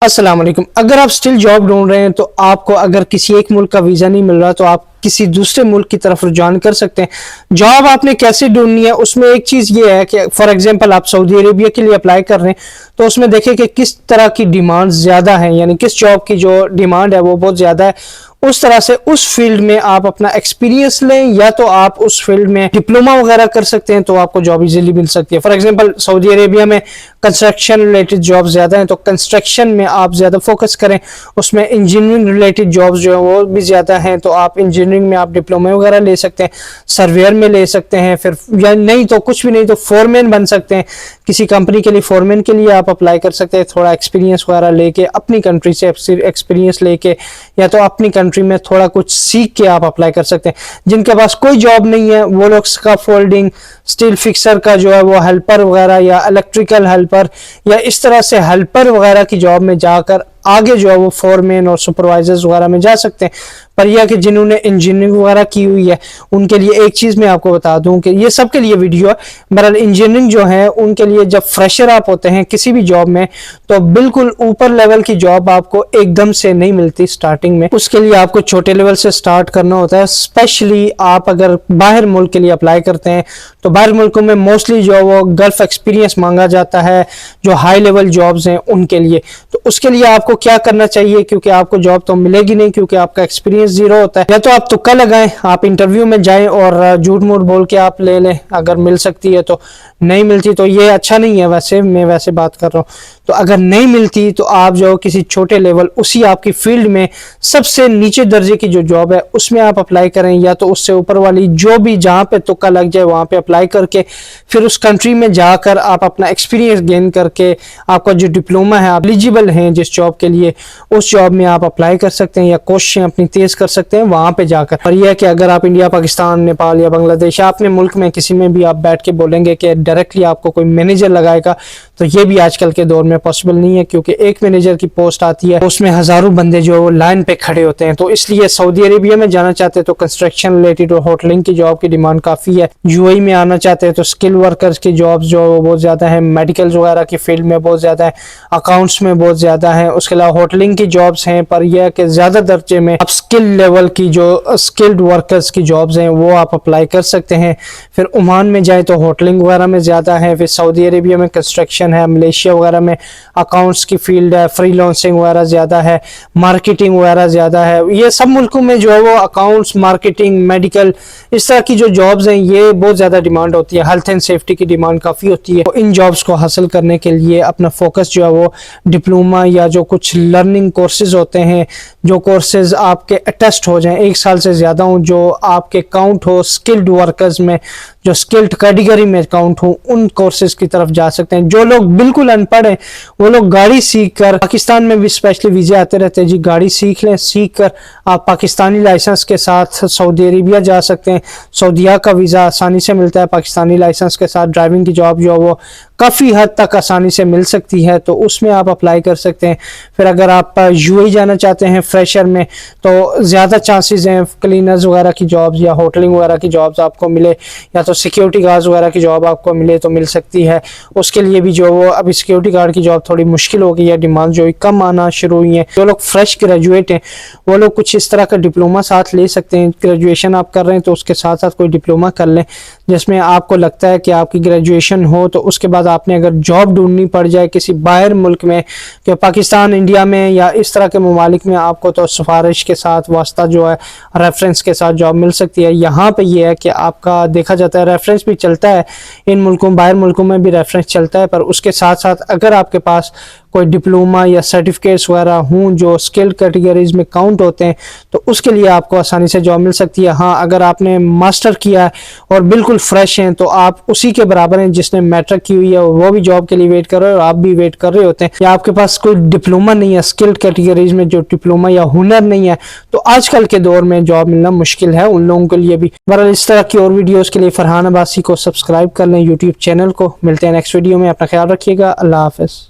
अस्सलाम वालेकुम। अगर आप स्टिल जॉब ढूंढ रहे हैं तो आपको अगर किसी एक मुल्क का वीज़ा नहीं मिल रहा तो आप किसी दूसरे मुल्क की तरफ रुझान कर सकते हैं। जॉब आपने कैसे ढूंढनी है, उसमें एक चीज़ ये है कि फॉर एग्जांपल आप सऊदी अरेबिया के लिए अप्लाई कर रहे हैं तो उसमें देखें कि किस तरह की डिमांड ज़्यादा है, यानी किस जॉब की जो डिमांड है वो बहुत ज़्यादा है। उस तरह से उस फील्ड में आप अपना एक्सपीरियंस लें, या तो आप उस फील्ड में डिप्लोमा वगैरह कर सकते हैं तो आपको जॉब इजीली मिल सकती है। फॉर एग्जांपल सऊदी अरेबिया में कंस्ट्रक्शन रिलेटेड जॉब ज़्यादा हैं तो कंस्ट्रक्शन में आप ज़्यादा फोकस करें। उसमें इंजीनियरिंग रिलेटेड जॉब्स जो है वो भी ज़्यादा हैं तो आप इंजीनियरिंग में आप डिप्लोमा वगैरह ले सकते हैं, सर्वेयर में ले सकते हैं, फिर या नहीं तो कुछ भी नहीं तो फोरमैन बन सकते हैं। किसी कंपनी के लिए फोरमैन के लिए आप अप्लाई कर सकते हैं, थोड़ा एक्सपीरियंस वगैरह लेके, अपनी कंट्री से एक्सपीरियंस लेके, या तो अपनी कंट्री में थोड़ा कुछ सीख के आप अप्लाई कर सकते हैं। जिनके पास कोई जॉब नहीं है वो लोग स्काफोल्डिंग, स्टील फिक्सर का जो है वो हेल्पर वगैरह, या इलेक्ट्रिकल हेल्पर, या इस तरह से हेल्पर वगैरह की जॉब में जाकर आगे जो है वो फोरमैन और सुपरवाइजर्स वगैरह में जा सकते हैं। पर यह कि जिन्होंने इंजीनियरिंग वगैरह की हुई है उनके लिए एक चीज़ मैं आपको बता दूं कि ये सबके लिए वीडियो है, बहरहाल इंजीनियरिंग जो है उनके लिए जब फ्रेशर आप होते हैं किसी भी जॉब में तो बिल्कुल ऊपर लेवल की जॉब आपको एकदम से नहीं मिलती स्टार्टिंग में। उसके लिए आपको छोटे लेवल से स्टार्ट करना होता है। स्पेशली आप अगर बाहर मुल्क के लिए अप्लाई करते हैं तो बाहर मुल्कों में मोस्टली जो वो गल्फ एक्सपीरियंस मांगा जाता है, जो हाई लेवल जॉब्स हैं उनके लिए। तो उसके लिए आपको क्या करना चाहिए, क्योंकि आपको जॉब तो मिलेगी नहीं क्योंकि आपका एक्सपीरियंस जीरो होता है। या तो आप तुक्का लगाएं, आप इंटरव्यू में जाएं और झूठ मूठ बोल के आप ले लें, अगर मिल सकती है तो, नहीं मिलती तो ये अच्छा नहीं है। वैसे मैं वैसे बात कर रहा हूँ, तो अगर नहीं मिलती तो आप जो किसी छोटे लेवल उसी आपकी फील्ड में सबसे नीचे दर्जे की जो जॉब है उसमें आप अप्लाई करें, या तो उससे ऊपर वाली जो भी जहाँ पे तुक्का लग जाए वहाँ पे अप्लाई करके फिर उस कंट्री में जाकर आप अपना एक्सपीरियंस गेन करके आपका जो डिप्लोमा है, आप एलिजिबल हैं जिस जॉब के लिए, उस जॉब में आप अप्लाई कर सकते हैं या कोशिशें अपनी तेज कर सकते हैं वहाँ पे जाकर। और यह है कि अगर आप इंडिया, पाकिस्तान, नेपाल या बांग्लादेश या अपने मुल्क में किसी में भी आप बैठ के बोलेंगे कि डायरेक्टली आपको कोई मैनेजर लगाएगा तो ये भी आजकल के दौर में पॉसिबल नहीं है, क्योंकि एक मैनेजर की पोस्ट आती है उसमें हजारों बंदे जो लाइन पे खड़े होते हैं। तो इसलिए सऊदी अरेबिया में जाना चाहते हैं तो कंस्ट्रक्शन रिलेटेड और होटलिंग की जॉब की डिमांड काफी है। यूएई में आना चाहते हैं तो स्किल वर्कर्स की जॉब जो बहुत ज्यादा है, मेडिकल वगैरह की फील्ड में बहुत ज्यादा है, अकाउंट्स में बहुत ज्यादा है। उसके अलावा होटलिंग की जॉब्स हैं, पर यह कि ज्यादा दर्जे में आप स्किल लेवल की जो स्किल्ड वर्कर्स की जॉब्स हैं वो आप अप्लाई कर सकते हैं। फिर ओमान में जाए तो होटलिंग वगैरह में ज्यादा है, फिर सऊदी अरेबिया में कंस्ट्रक्शन है, मलेशिया वगैरह में अकाउंट्स की फील्ड है, फ्रीलांसिंग वगैरह ज्यादा है, मार्केटिंग वगैरह ज्यादा है। ये सब मुल्कों में जो है वो अकाउंट्स, मार्केटिंग, मेडिकल, इस तरह की जो जॉब्स हैं ये बहुत ज्यादा डिमांड होती है। हेल्थ एंड सेफ्टी की डिमांड काफी होती है। तो इन जॉब्स को हासिल करने के लिए अपना फोकस जो है वो डिप्लोमा या जो कुछ लर्निंग कोर्सेज होते हैं, जो कोर्सेज आपके अटेस्ट हो जाएं 1 साल से ज्यादा हो, जो आपके काउंट हो स्किल्ड वर्कर्स में, जो स्किल्ड कैटेगरी में काउंट हो, उन कोर्सेज की तरफ जा सकते हैं। जो लोग बिल्कुल अनपढ़ हैं वो लोग गाड़ी सीख कर, पाकिस्तान में भी स्पेशली वीजे आते रहते हैं जी, गाड़ी सीख लें, सीख कर आप पाकिस्तानी लाइसेंस के साथ सऊदी अरेबिया जा सकते हैं। सऊदीया का वीज़ा आसानी से मिलता है, पाकिस्तानी लाइसेंस के साथ ड्राइविंग की जॉब जो है वो काफ़ी हद तक आसानी से मिल सकती है, तो उसमें आप अप्लाई कर सकते हैं। फिर अगर आप यूएई जाना चाहते हैं फ्रेशर में तो ज़्यादा चांसेस हैं क्लीनर्स वगैरह की जॉब्स या होटलिंग वगैरह की जॉब्स आपको मिले, या तो सिक्योरिटी गार्ड्स वगैरह की जॉब आपको मिले तो मिल सकती है। उसके लिए भी जो वो अभी सिक्योरिटी गार्ड की जॉब थोड़ी मुश्किल हो गई है, डिमांड जो कम आना शुरू हुई है। जो लोग फ्रेश ग्रेजुएट हैं वो लोग कुछ इस तरह का डिप्लोमा साथ ले सकते हैं। ग्रेजुएशन आप कर रहे हैं तो उसके साथ साथ कोई डिप्लोमा कर लें जिसमें आपको लगता है कि आपकी ग्रेजुएशन हो, तो उसके बाद आपने अगर जॉब ढूंढनी पड़ जाए किसी बाहर मुल्क में, कि पाकिस्तान, इंडिया में या इस तरह के ममालिक में, आपको तो सिफारिश के साथ वास्ता जो है रेफरेंस के साथ जॉब मिल सकती है। यहाँ पे ये है कि आपका देखा जाता है रेफरेंस भी चलता है इन मुल्कों, बाहर मुल्कों में भी रेफरेंस चलता है, पर उसके साथ साथ अगर आपके पास कोई डिप्लोमा या सर्टिफिकेट्स वगैरह हों जो स्किल्ड कैटेगरीज में काउंट होते हैं तो उसके लिए आपको आसानी से जॉब मिल सकती है। हाँ, अगर आपने मास्टर किया है और बिल्कुल फ्रेश हैं तो आप उसी के बराबर हैं जिसने मैट्रिक की हुई है, वो भी जॉब के लिए वेट कर रहे हो और आप भी वेट कर रहे होते हैं। या आपके पास कोई डिप्लोमा नहीं है, स्किल्ड कैटेगरीज में जो डिप्लोमा या हुनर नहीं है, तो आजकल के दौर में जॉब मिलना मुश्किल है उन लोगों के लिए भी। बहरहाल इस तरह की और वीडियोज़ के लिए फरहान अब्बासी को सब्सक्राइब कर लें यूट्यूब चैनल को। मिलते हैं नेक्स्ट वीडियो में, अपना ख्याल रखिएगा। अल्लाह हाफ़िज़।